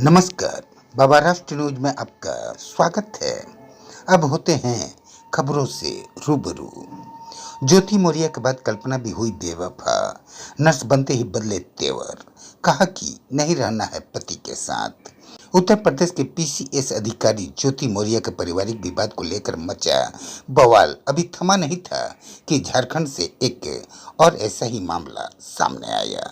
नमस्कार। बाबा राष्ट्र न्यूज में आपका स्वागत है। अब होते हैं खबरों से रूबरू। ज्योति मौर्य के बाद कल्पना भी हुई बेवफा। नर्स बनते ही बदले तेवर, कहा कि नहीं रहना है पति के साथ। उत्तर प्रदेश के पीसीएस अधिकारी ज्योति मौर्य के पारिवारिक विवाद को लेकर मचा बवाल अभी थमा नहीं था कि झारखंड से एक और ऐसा ही मामला सामने आया।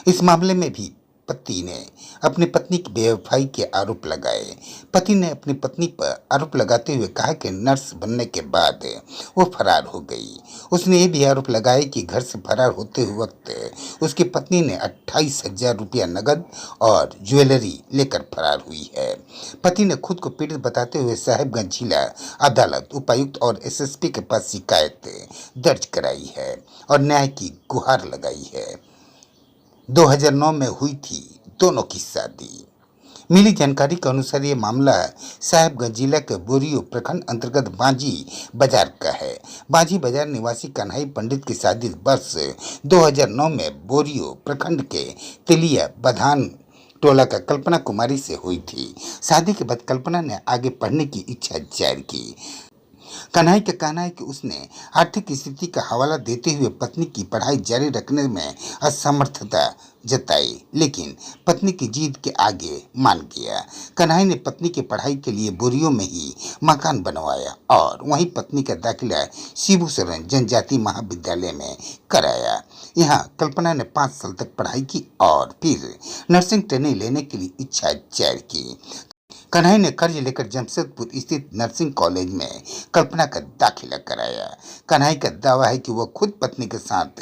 इस मामले में भी पति ने अपनी पत्नी की बेवफाई के आरोप लगाए। पति ने अपनी पत्नी पर आरोप लगाते हुए कहा कि नर्स बनने के बाद वो फरार हो गई। उसने ये भी आरोप लगाया कि घर से फरार होते हुए वक्त उसकी पत्नी ने 28,000 रुपया नगद और ज्वेलरी लेकर फरार हुई है। पति ने खुद को पीड़ित बताते हुए साहिबगंज जिला अदालत, उपायुक्त और एसएसपी के पास शिकायत दर्ज कराई है और न्याय की गुहार लगाई है। 2009 में हुई थी दोनों की शादी। मिली जानकारी के अनुसार ये मामला साहिबगंज जिला के बोरियो प्रखंड अंतर्गत बांजी बाजार का है। बांजी बाजार निवासी कन्हई पंडित की शादी वर्ष 2009 में बोरियो प्रखंड के तेलिया बधान टोला का कल्पना कुमारी से हुई थी। शादी के बाद कल्पना ने आगे पढ़ने की इच्छा जाहिर की। कन्हई का कहना है कि उसने आर्थिक स्थिति का हवाला देते हुए पत्नी की पढ़ाई जारी रखने में असमर्थता जताई, लेकिन पत्नी की जिद के आगे मान गया। कन्हई ने पत्नी की पढ़ाई के लिए बोरियो में ही मकान बनवाया और वहीं पत्नी का दाखिला शिबू सोरेन जनजाति महाविद्यालय में कराया। यहाँ कल्पना ने 5 साल तक पढ़ाई की और फिर नर्सिंग ट्रेनिंग लेने के लिए इच्छा जाहिर की। कन्हई ने कर्ज लेकर जमशेदपुर स्थित नर्सिंग कॉलेज में कल्पना का दाखिला कराया। कन्हई का दावा है कि वह खुद पत्नी के साथ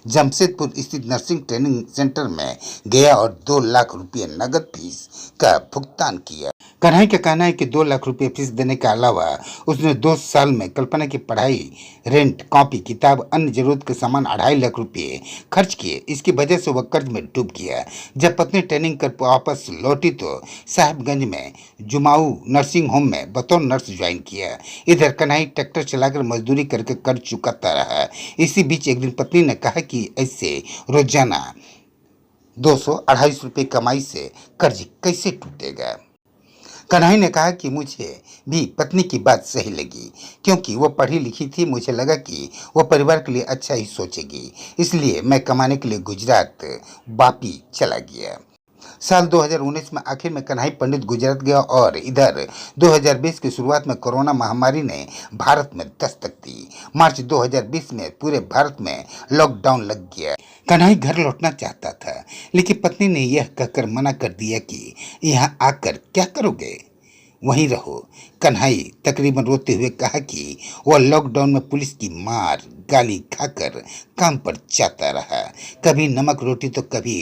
जमशेदपुर स्थित नर्सिंग ट्रेनिंग सेंटर में गया और 2 लाख रुपये नगद फीस का भुगतान किया। कन्हई का कहना है कि 2 लाख रुपये फीस देने के अलावा उसने 2 साल में कल्पना की पढ़ाई, रेंट, कॉपी, किताब, अन्य जरूरत के सामान 2.5 लाख रुपये खर्च किए। इसकी वजह से वह कर्ज में डूब गया। जब पत्नी ट्रेनिंग कर वापस लौटी तो साहिबगंज में जुमाऊ नर्सिंग होम में बतौर नर्स ज्वाइन किया। इधर कन्हई ट्रैक्टर चलाकर मजदूरी करके कर्ज चुकाता रहा। इसी बीच एक दिन पत्नी ने कहा कि ऐसे रोजाना 200-250 रुपये कमाई से कर्ज कैसे टूटेगा। कन्हई ने कहा कि मुझे भी पत्नी की बात सही लगी, क्योंकि वो पढ़ी लिखी थी। मुझे लगा कि वो परिवार के लिए अच्छा ही सोचेगी, इसलिए मैं कमाने के लिए गुजरात वापी चला गया। साल 2019 में आखिर में कन्हई पंडित गुजरात गया और इधर 2020 की शुरुआत में कोरोना महामारी ने भारत में दस्तक दी। मार्च 2020 में पूरे भारत में लॉकडाउन लग गया। कन्हई घर लौटना चाहता था, लेकिन पत्नी ने यह कहकर मना कर दिया कि यहाँ आकर क्या करोगे, वहीं रहो। कन्हई तकरीबन रोते हुए कहा कि वह लॉकडाउन में पुलिस की मार गाली खाकर काम पर जाता रहा। कभी नमक रोटी तो कभी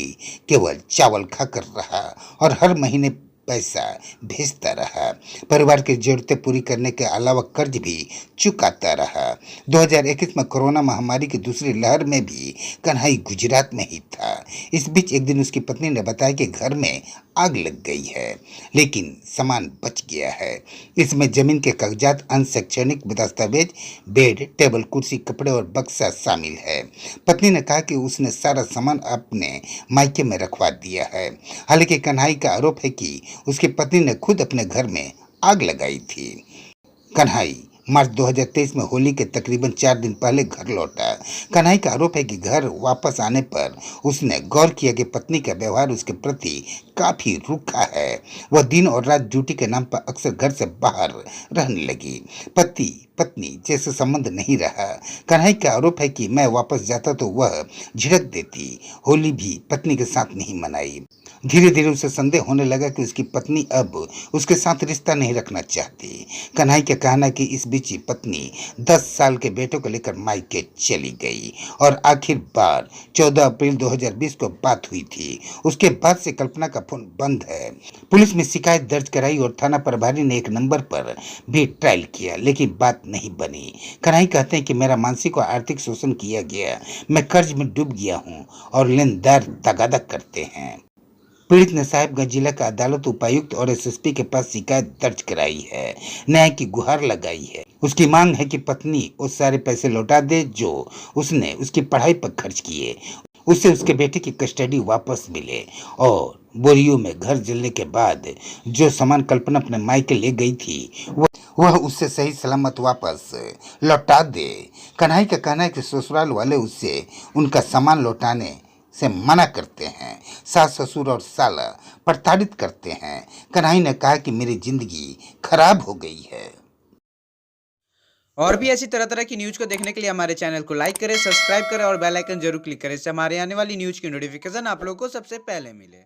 केवल चावल खाकर रहा और हर महीने पैसा भेजता रहा। परिवार की जरूरतें पूरी करने के अलावा कर्ज भी चुकाता रहा। 2021 में कोरोना महामारी की दूसरी लहर में भी कन्हई गुजरात में ही था। इस बीच एक दिन उसकी पत्नी ने बताया कि घर में आग लग गई है, लेकिन सामान बच गया है। इसमें जमीन के कागजात, अन्य शैक्षणिक दस्तावेज, बेड, टेबल, कुर्सी, कपड़े और बक्सा शामिल है। पत्नी ने कहा कि उसने सारा सामान अपने मायके में रखवा दिया है। हालांकि कन्हई का आरोप है कि उसकी पत्नी ने खुद अपने घर में आग लगाई थी। कन्हई मार्च 2023 में होली के तकरीबन 4 दिन पहले घर लौटा। कन्हई का आरोप है कि घर वापस आने पर उसने गौर किया कि पत्नी का व्यवहार उसके प्रति काफी रूखा है। वह दिन और रात ड्यूटी के नाम पर अक्सर घर से बाहर रहने लगी। पति पत्नी जैसे संबंध नहीं रहा। कन्हई का आरोप है कि मैं वापस जाता तो वह झिड़क देती। होली भी पत्नी के साथ नहीं मनाई। धीरे धीरे उसे संदेह होने लगा कि उसकी पत्नी अब उसके साथ रिश्ता नहीं रखना चाहती। कन्हई का कहना है कि इस बीच पत्नी 10 साल के बेटों को लेकर मायके चली गई और आखिर बार 14 अप्रैल 2020 को बात हुई थी। उसके बाद से कल्पना का फोन बंद है। पुलिस में शिकायत दर्ज कराई और थाना प्रभारी ने एक नंबर पर भी ट्रायल किया, लेकिन बात नहीं बनी। कन्हई कहते हैं कि मेरा मानसिक और आर्थिक शोषण किया गया, मैं कर्ज में डूब गया हूँ और लेनदार तगादा करते हैं। पीड़ित ने साहिबगंज जिला का अदालत, उपायुक्त और एसएसपी के पास शिकायत दर्ज कराई है, न्याय की गुहार लगाई है। उसकी मांग है कि पत्नी उस सारे पैसे लौटा दे जो उसने उसकी पढ़ाई पर खर्च किए। उसे उसके बेटे की कस्टडी वापस मिले और बोरियो में घर जलने के बाद जो सामान कल्पना अपने मायके ले गई थी वह उससे सही सलामत वापस लौटा दे। कन्हई का कहना है कि ससुराल वाले उससे उनका सामान लौटाने से मना करते हैं। सास ससुर और साला प्रताड़ित करते हैं। कन्हई ने कहा कि मेरी जिंदगी खराब हो गई है। और भी ऐसी तरह तरह की न्यूज को देखने के लिए हमारे चैनल को लाइक करें, सब्सक्राइब करें और बेल आइकन जरूर क्लिक करें। इससे हमारे आने वाली न्यूज की नोटिफिकेशन आप लोगों को सबसे पहले मिले।